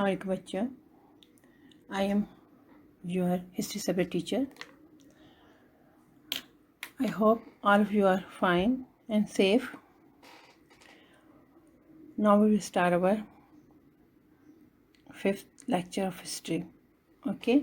Alright, bachcha. I am your history subject teacher. I hope all of you are fine and safe. Now we will start our 5th lecture of history. Okay?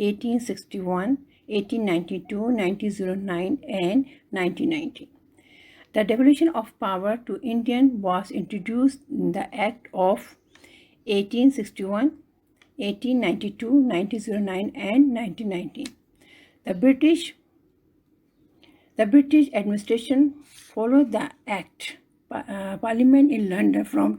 1861, 1892, 1909 and 1919. The devolution of power to Indian was introduced in the Act of 1861, 1892, 1909 and 1919. The British administration followed the Act. Parliament in London from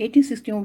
1861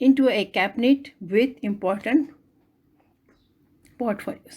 into a cabinet with important portfolios।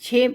6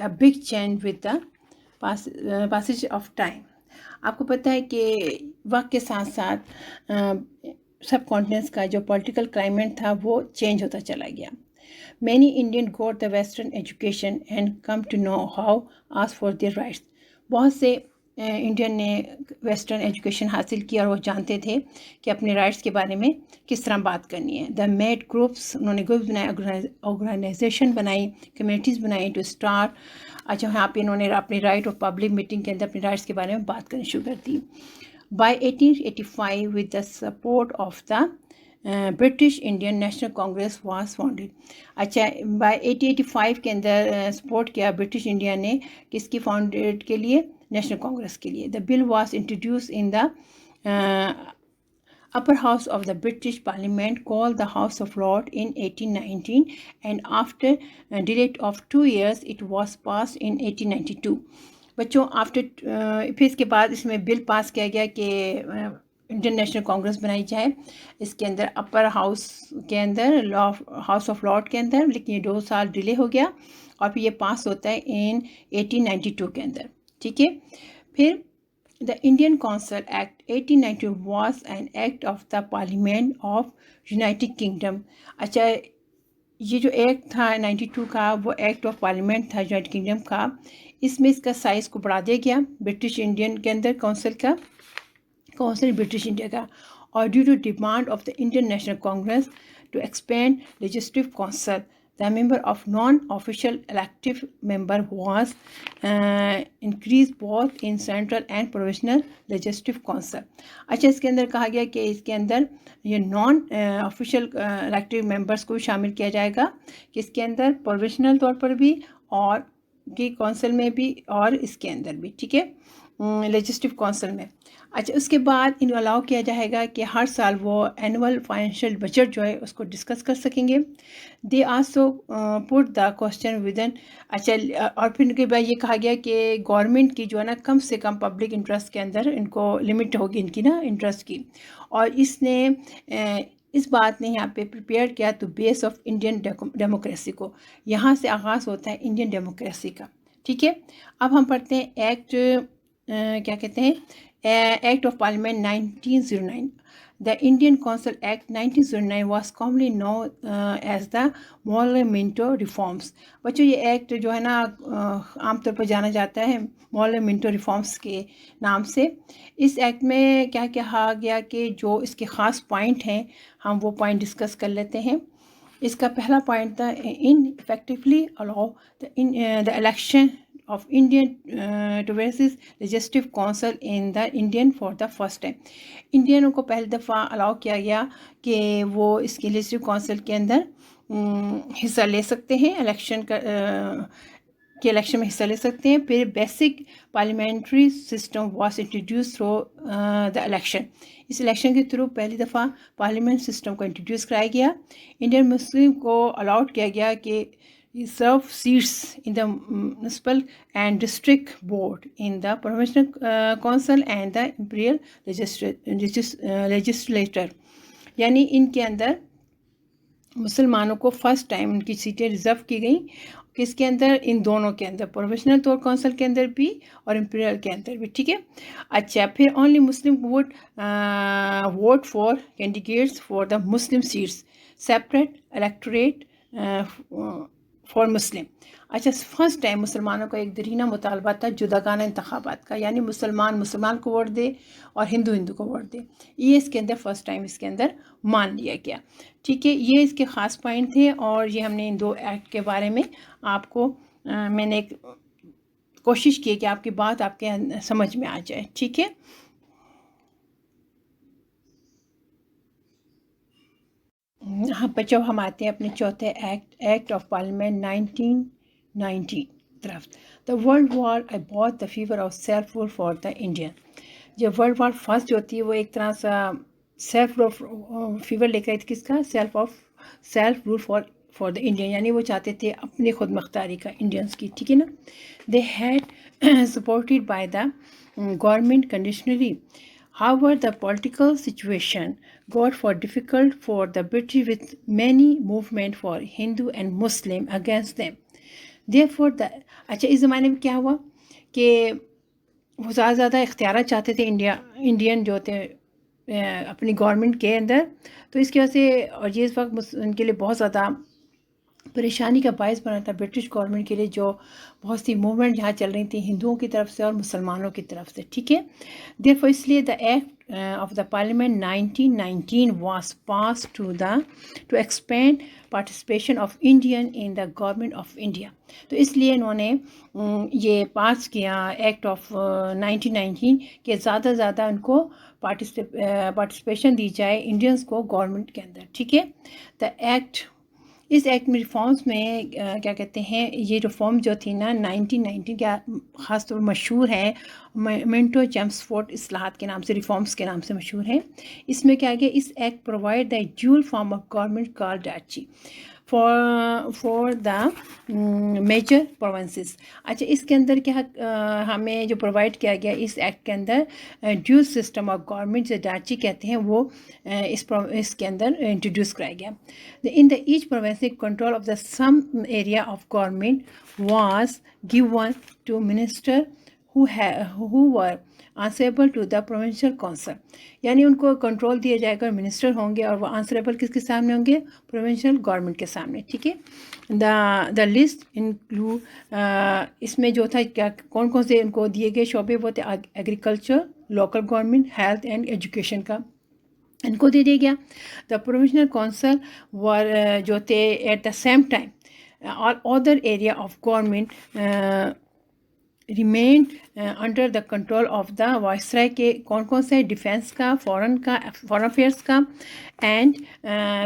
a big change with the passage of time, آپ کو پتہ ہے کہ وقت کے ساتھ ساتھ سب continents کا جو پولیٹیکل کلائمیٹ تھا وہ چینج ہوتا چلا گیا. Many Indian got the western education and come to know how as far their rights. بہت سے انڈین نے ویسٹرن ایجوکیشن حاصل کیا اور وہ جانتے تھے کہ اپنے رائٹس کے بارے میں کس طرح بات کرنی ہے. دا میڈ گروپس، انہوں نے گروپس بنائے، آرگنائزیشن بنائی، کمیونٹیز بنائی ٹو اسٹارٹ. اچھا یہاں پہ انہوں نے اپنی رائٹ آف پبلک میٹنگ کے اندر اپنے رائٹس کے بارے میں بات کرنی شروع کر دی. By 1885 with the support of the British Indian national Congress was founded. اچھا بائی 1885 کے اندر سپورٹ کیا برٹش انڈیا نے کس کی فاؤنڈیڈ کے لیے؟ نیشنل کانگریس کے لیے. The bill was introduce in the upper house of the British Parliament called the House of Lords in 1819 and after a delay of 2 years it was passed in 1892. بچوں پھر اس کے بعد اس میں بل پاس کیا گیا کہ انڈین نیشنل کانگریس بنائی جائے اس کے اندر اپر ہاؤس کے اندر ہاؤس آف لارڈ کے اندر، لیکن یہ 2 سال ڈیلے ہو گیا اور پھر یہ پاس ہوتا ہے ان 1892 کے اندر. ٹھیک ہے. پھر The Indian Council Act 1892 was an act of the Parliament of United Kingdom. اچھا یہ جو ایکٹ تھا 92 کا وہ ایکٹ آف پارلیمنٹ تھا یونائٹڈ کنگڈم کا. اس میں اس کا سائز کو بڑھا دیا گیا برٹش انڈین کے اندر کونسل برٹش انڈیا کا. اور due to demand of the Indian national Congress to expand legislative council, the number of non-official elective member was increased both in central and provincial legislative council. اچھا اس کے اندر کہا گیا کہ اس کے اندر یہ نان آفیشیل الیکٹیو ممبرس کو بھی شامل کیا جائے گا کہ اس کے اندر پروویشنل طور پر بھی اور کی کونسل میں بھی اور اس کے اندر بھی. ٹھیک ہے, لیجسلیٹو کونسل میں. اچھا اس کے بعد ان کو الاؤ کیا جائے گا کہ ہر سال وہ اینول فائنینشیل بجٹ جو ہے اس کو ڈسکس کر سکیں گے. They also put the question within. اچھا اور پھر ان کے بعد یہ کہا گیا کہ گورنمنٹ کی جو ہے نا کم سے کم پبلک انٹرسٹ کے اندر ان کو لمٹ ہوگی ان کی نا انٹرسٹ کی. اور اس بات نے یہاں پہ پریپیئر کیا تو بیس آف انڈین ڈیموکریسی کو. یہاں سے آغاز ہوتا ہے انڈین ڈیموکریسی کا. ٹھیک ہے. اب ہم پڑھتے ہیں ایکٹ کیا کہتے ہیں act of parliament 1909. The Indian Council Act 1909 was commonly known as the Morley-Minto Reforms. بچوں یہ ایکٹ جو ہے نا عام طور پر جانا جاتا ہے Morley-Minto Reforms کے نام سے. اس ایکٹ میں کیا کہا گیا کہ جو اس کے خاص پوائنٹ ہیں ہم وہ پوائنٹ ڈسکس کر لیتے ہیں. اس کا پہلا پوائنٹ تھا ان effectively allow the election of Indian to versus legislative council in the Indian for the first time. انڈینوں کو پہلی دفعہ الاؤ کیا گیا کہ وہ اس کے لیجسلیٹو کونسل کے اندر حصہ لے سکتے ہیں الیکشن میں حصہ لے سکتے ہیں. پھر basic parliamentary system was introduce through the election. اس الیکشن کے تھرو پہلی دفعہ پارلیمنٹ سسٹم کو انٹروڈیوس کرایا گیا. انڈین مسلم کو الاؤڈ کیا گیا کہ serve seats in the municipal and district board in the provincial council and the imperial legislature. یعنی ان کے اندر مسلمانوں کو فرسٹ ٹائم ان کی سیٹیں ریزرو کی گئیں کس کے اندر؟ ان دونوں کے اندر, پروفیشنل طور کونسل کے اندر بھی اور امپیریل کے اندر بھی. ٹھیک ہے. اچھا پھر only Muslim would vote for candidates for the Muslim seats, separate electorate for Muslim. اچھا فرسٹ ٹائم مسلمانوں کا ایک درینہ مطالبہ تھا جداگانہ انتخابات کا, یعنی مسلمان کو ووٹ دے اور ہندو کو ووٹ دے. یہ اس کے اندر فرسٹ ٹائم اس کے اندر مان لیا گیا. ٹھیک ہے. یہ اس کے خاص پوائنٹ تھے اور یہ ہم نے ان 2 ایکٹ کے بارے میں آپ کو میں نے ایک کوشش کی کہ آپ کی بات آپ کے سمجھ میں آ جائے. ٹھیک ہے. ہاں بچوں ہم آتے ہیں اپنے چوتھے ایکٹ آف پارلیمنٹ 1990 طرف. The world war about the fever of self rule for the Indian. جب ورلڈ وار فرسٹ جو ہوتی ہے وہ ایک طرح سا سیلف فیور لے کر کس کا self rule for the Indian, یعنی وہ چاہتے تھے اپنی خود مختاری کا انڈینس کی. ٹھیک ہے نا. They had supported by the government conditionally. However, the political situation got for difficult for the British with many movement for Hindu and Muslim against them. Therefore, اچھا اس زمانے میں کیا ہوا کہ وہ زیادہ زیادہ اختیارات چاہتے تھے انڈین جو تھے اپنی گورنمنٹ کے اندر. تو اس کی وجہ سے اور یہ اس وقت ان کے لیے بہت زیادہ پریشانی کا باعث بنا تھا برٹش گورنمنٹ کے لیے، جو بہت سی موومنٹ یہاں چل رہی تھیں ہندوؤں کی طرف سے اور مسلمانوں کی طرف سے. ٹھیک ہے، therefore اس لیے the act of the parliament 1919 was pass to expand participation of Indian in the government of India. تو اس لیے انہوں نے یہ پاس کیا ایکٹ آف 1919 کہ زیادہ سے زیادہ ان کو پارٹیسپیشن دی جائے انڈینس کو گورنمنٹ کے اندر. ٹھیک ہے، دا ایکٹ، اس ایکٹ میں ریفارمز میں کیا کہتے ہیں، یہ ریفارم جو تھی نا 1919 کا خاص طور مشہور ہے منٹو چیمسفورڈ اصلاحات کے نام سے، ریفارمز کے نام سے مشہور ہے. اس میں کیا گیا، اس act provide the dual form of government call dyarchy for the major provinces. اچھا، اس کے اندر کیا ہمیں جو پرووائڈ کیا گیا اس ایکٹ کے اندر ڈیول سسٹم آف گورنمنٹ جو ڈاچی کہتے ہیں وہ اس کے اندر انٹروڈیوس کرایا گیا. In the each province, control of the some area of government was given to minister who were answerable to the provincial council. یعنی ان کو کنٹرول دیا جائے گا، منسٹر ہوں گے اور وہ آنسریبل کس کے سامنے ہوں گے، پروونشل گورنمنٹ کے سامنے. ٹھیک ہے، دا لسٹ انکلوڈ، اس میں جو تھا کیا کون کون سے ان کو دیے گئے شعبے وہ تھے، agriculture, local government, health and education کا ان کو دے دیا گیا. دا پروونشنل کونسل جو تھے at the same time all other area of government remained under the control of the viceroy کے کون کون سے، ڈیفینس کا، فورن افیئرس کا اینڈ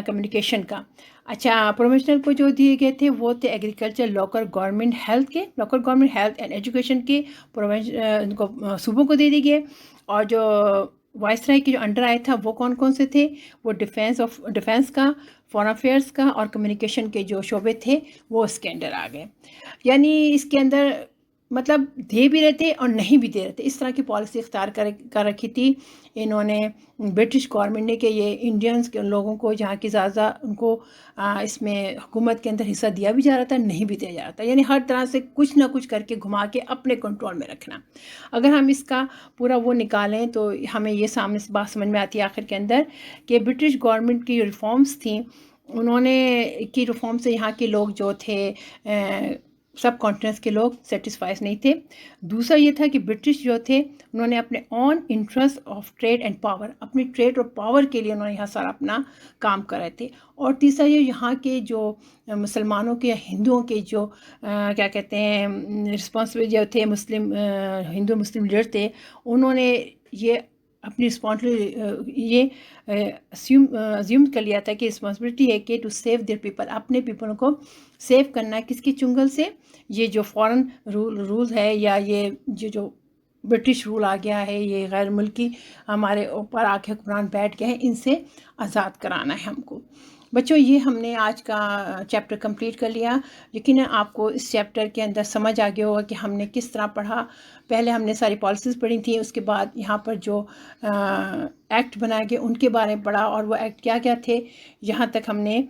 کمیونیکیشن کا. اچھا، پروونشنل کو جو دیے گئے تھے وہ تھے agriculture, local government health and education کے صوبوں کو دے دیے گئے. اور جو وائسرائے کے جو انڈر آیا تھا وہ کون کون سے تھے، وہ ڈیفینس کا، فورن افیئرس کا اور کمیونیکیشن کے جو شعبے تھے وہ اس کے انڈر آ گئے. یعنی اس کے اندر مطلب دے بھی رہے تھے اور نہیں بھی دے رہے تھے، اس طرح کی پالیسی اختیار کر رکھی تھی انہوں نے برٹش گورنمنٹ نے کہ یہ انڈینس کے لوگوں کو جہاں کی زیادہ ان کو اس میں حکومت کے اندر حصہ دیا بھی جا رہا تھا، نہیں بھی دیا جا رہا تھا. یعنی ہر طرح سے کچھ نہ کچھ کر کے گھما کے اپنے کنٹرول میں رکھنا. اگر ہم اس کا پورا وہ نکالیں تو ہمیں یہ سامنے سے بات سمجھ میں آتی ہے آخر کے اندر کہ برٹش گورنمنٹ کی ریفارمز تھیں، انہوں نے کی ریفارم سے یہاں کے لوگ جو تھے سب کانٹیننٹس کے لوگ سیٹسفائز نہیں تھے. دوسرا یہ تھا کہ برٹش جو تھے انہوں نے اپنے own interest of trade and power, اپنی ٹریڈ اور پاور کے لیے انہوں نے یہاں سارا اپنا کام کر رہے تھے. اور تیسرا یہ یہاں کے جو مسلمانوں کے یا ہندوؤں کے جو کیا کہتے ہیں رسپانسبل جو تھے مسلم ہندو مسلم لیڈر تھے، انہوں نے یہ اپنی رسپانسبلٹی یہ ازیوم کر لیا تھا کہ رسپانسبلٹی ہے کہ ٹو سیو دیئر پیپل، اپنے پیپلوں کو سیو کرنا ہے کس کی چنگل سے، یہ جو فورن رول ہے یا یہ جو برٹش رول آ گیا ہے، یہ غیر ملکی ہمارے اوپر آ کے حکمران بیٹھ گئے ہیں، ان سے آزاد کرانا ہے ہم کو. بچوں یہ ہم نے آج کا چیپٹر کمپلیٹ کر لیا. یقیناً آپ کو اس چیپٹر کے اندر سمجھ آ گیا ہوگا کہ ہم نے کس طرح پڑھا. پہلے ہم نے ساری پالیسیز پڑھی تھیں، اس کے بعد یہاں پر جو ایکٹ بنائے گئے ان کے بارے میں پڑھا، اور وہ ایکٹ کیا کیا تھے. یہاں تک ہم نے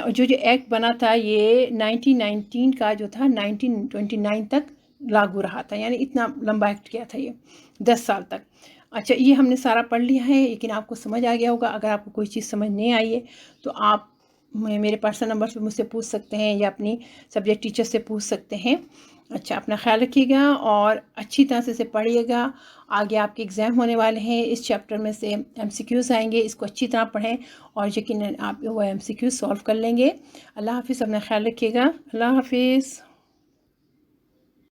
جو ایکٹ بنا تھا یہ 1919 کا جو تھا 1929 تک لاگو رہا تھا، یعنی اتنا لمبا ایکٹ کیا تھا یہ 10 سال تک. اچھا یہ ہم نے سارا پڑھ لیا ہے، لیکن آپ کو سمجھ آ گیا ہوگا. اگر آپ کو کوئی چیز سمجھ نہیں آئی ہے تو آپ میرے پرسنل نمبر پہ مجھ سے پوچھ سکتے ہیں یا اپنی سبجیکٹ ٹیچر سے پوچھ سکتے ہیں. اچھا اپنا خیال رکھیے گا اور اچھی طرح سے پڑھیے گا. آگے آپ کے ایگزام ہونے والے ہیں، اس چیپٹر میں سے ایم سی کیوز آئیں گے، اس کو اچھی طرح پڑھیں اور یقیناً آپ وہ ایم سی کیوز سولو کر لیں گے. اللہ حافظ، اپنا خیال رکھیے گا. اللہ حافظ.